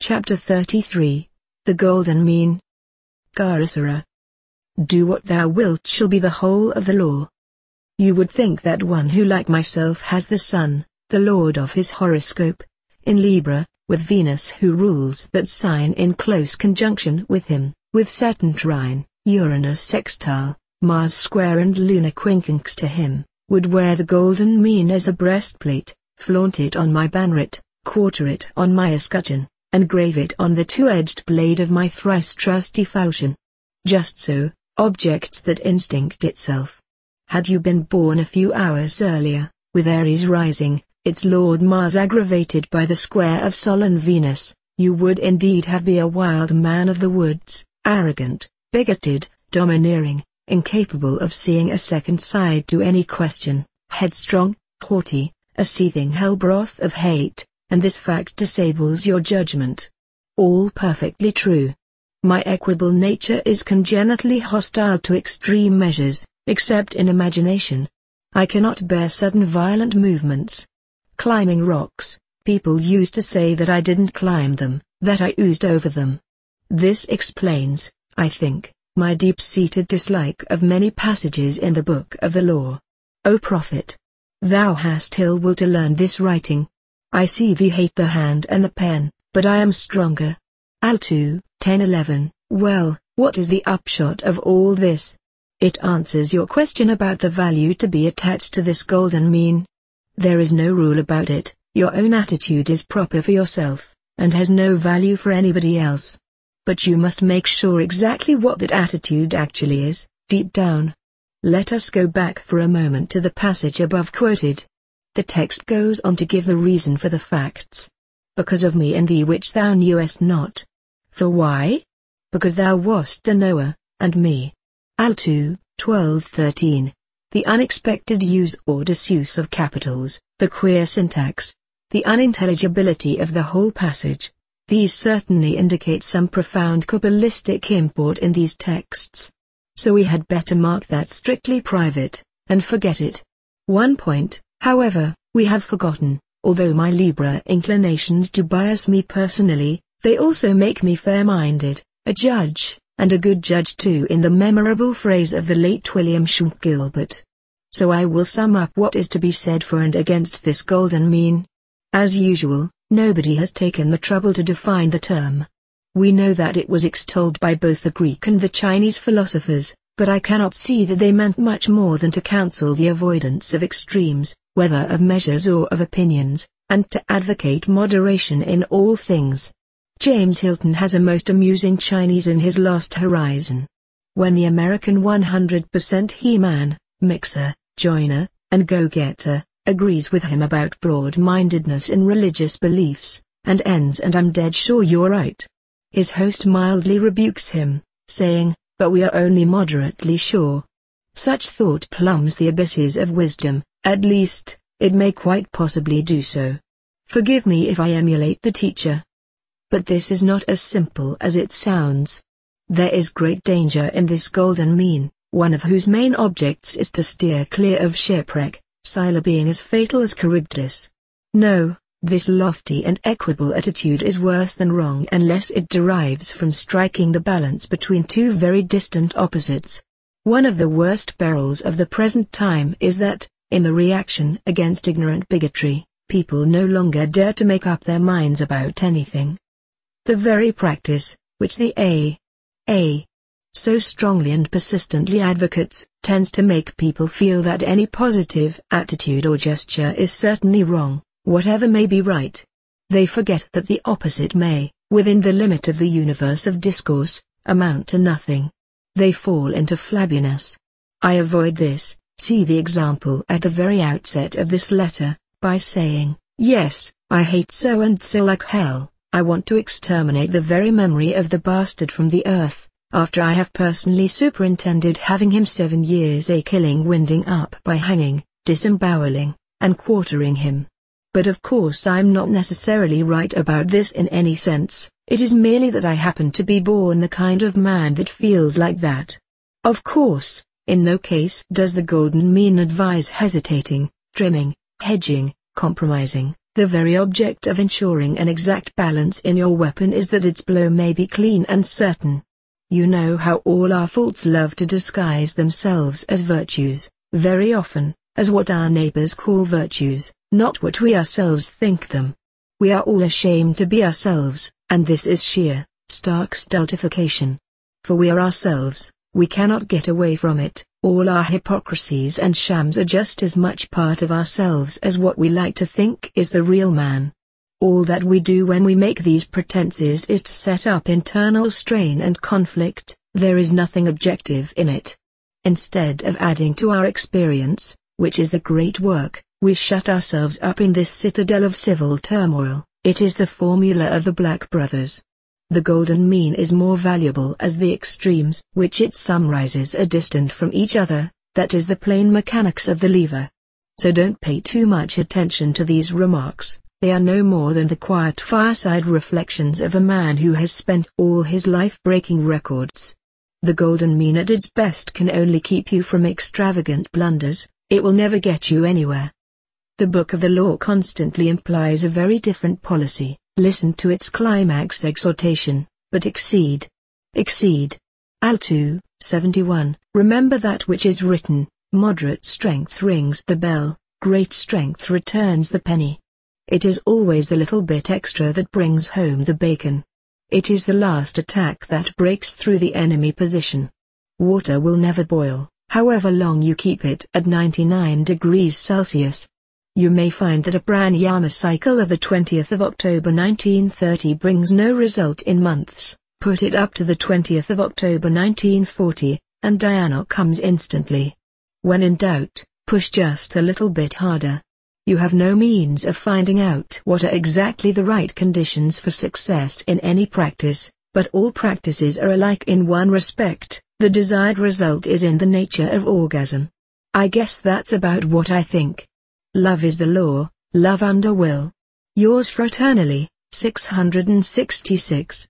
Chapter 33. The Golden Mean. Garasara. Do what thou wilt shall be the whole of the law. You would think that one who like myself has the sun, the lord of his horoscope, in Libra, with Venus who rules that sign in close conjunction with him, with Saturn trine, Uranus sextile, Mars square and Luna quincunx to him, would wear the golden mean as a breastplate, flaunt it on my banneret, quarter it on my escutcheon, and grave it on the two-edged blade of my thrice trusty falchion. Just so, objects that instinct itself. Had you been born a few hours earlier, with Aries rising, its lord Mars aggravated by the square of Sol and Venus, you would indeed have been a wild man of the woods, arrogant, bigoted, domineering, incapable of seeing a second side to any question, headstrong, haughty, a seething hell broth of hate, and this fact disables your judgment. All perfectly true. My equable nature is congenitally hostile to extreme measures, except in imagination. I cannot bear sudden violent movements. Climbing rocks, people used to say that I didn't climb them, that I oozed over them. This explains, I think, my deep-seated dislike of many passages in the book of the law. O prophet! Thou hast ill will to learn this writing. I see thee hate the hand and the pen, but I am stronger. Al 2, 10-11. Well, what is the upshot of all this? It answers your question about the value to be attached to this golden mean. There is no rule about it, your own attitude is proper for yourself, and has no value for anybody else. But you must make sure exactly what that attitude actually is, deep down. Let us go back for a moment to the passage above quoted. The text goes on to give the reason for the facts. Because of me and thee which thou knewest not. For why? Because thou wast the knower, and me. Al 2, 12-13. The unexpected use or disuse of capitals, the queer syntax, the unintelligibility of the whole passage. These certainly indicate some profound Kabbalistic import in these texts. So we had better mark that strictly private, and forget it. One point, however, we have forgotten, although my Libra inclinations do bias me personally, they also make me fair-minded, a judge, and a good judge too in the memorable phrase of the late William Shute Gilbert. So I will sum up what is to be said for and against this golden mean. As usual, nobody has taken the trouble to define the term. We know that it was extolled by both the Greek and the Chinese philosophers, but I cannot see that they meant much more than to counsel the avoidance of extremes, whether of measures or of opinions, and to advocate moderation in all things. James Hilton has a most amusing Chinese in his Lost Horizon. When the American 100% he-man, mixer, joiner, and go-getter, agrees with him about broad-mindedness in religious beliefs, and ends and I'm dead sure you're right. His host mildly rebukes him, saying, but we are only moderately sure. Such thought plumbs the abysses of wisdom, at least, it may quite possibly do so. Forgive me if I emulate the teacher. But this is not as simple as it sounds. There is great danger in this golden mean, one of whose main objects is to steer clear of shipwreck, Scylla being as fatal as Charybdis. No, this lofty and equable attitude is worse than wrong unless it derives from striking the balance between two very distant opposites. One of the worst perils of the present time is that, in the reaction against ignorant bigotry, people no longer dare to make up their minds about anything. The very practice, which the A. so strongly and persistently advocates, tends to make people feel that any positive attitude or gesture is certainly wrong, whatever may be right. They forget that the opposite may, within the limit of the universe of discourse, amount to nothing. They fall into flabbiness. I avoid this, see the example at the very outset of this letter, by saying, yes, I hate so and so like hell. I want to exterminate the very memory of the bastard from the earth, after I have personally superintended having him 7 years a killing winding up by hanging, disemboweling, and quartering him. But of course I'm not necessarily right about this in any sense, it is merely that I happen to be born the kind of man that feels like that. Of course, in no case does the golden mean advise hesitating, trimming, hedging, compromising, The very object of ensuring an exact balance in your weapon is that its blow may be clean and certain. You know how all our faults love to disguise themselves as virtues, very often, as what our neighbors call virtues, not what we ourselves think them. We are all ashamed to be ourselves, and this is sheer, stark stultification. For we are ourselves, we cannot get away from it. All our hypocrisies and shams are just as much part of ourselves as what we like to think is the real man. All that we do when we make these pretenses is to set up internal strain and conflict. There is nothing objective in it. Instead of adding to our experience, which is the great work, we shut ourselves up in this citadel of civil turmoil. It is the formula of the Black Brothers. The golden mean is more valuable as the extremes which it summarizes are distant from each other, that is the plain mechanics of the lever. So don't pay too much attention to these remarks, they are no more than the quiet fireside reflections of a man who has spent all his life breaking records. The golden mean at its best can only keep you from extravagant blunders, it will never get you anywhere. The book of the law constantly implies a very different policy. Listen to its climax exhortation, but exceed. Exceed. Al 2, 71. Remember that which is written, moderate strength rings the bell, great strength returns the penny. It is always the little bit extra that brings home the bacon. It is the last attack that breaks through the enemy position. Water will never boil, however long you keep it at 99 degrees Celsius. You may find that a pranayama cycle of the 20th of October 1930 brings no result in months. Put it up to the 20th of October 1940, and dhyana comes instantly. When in doubt, push just a little bit harder. You have no means of finding out what are exactly the right conditions for success in any practice, but all practices are alike in one respect, the desired result is in the nature of orgasm. I guess that's about what I think. Love is the law, love under will. Yours fraternally, 666.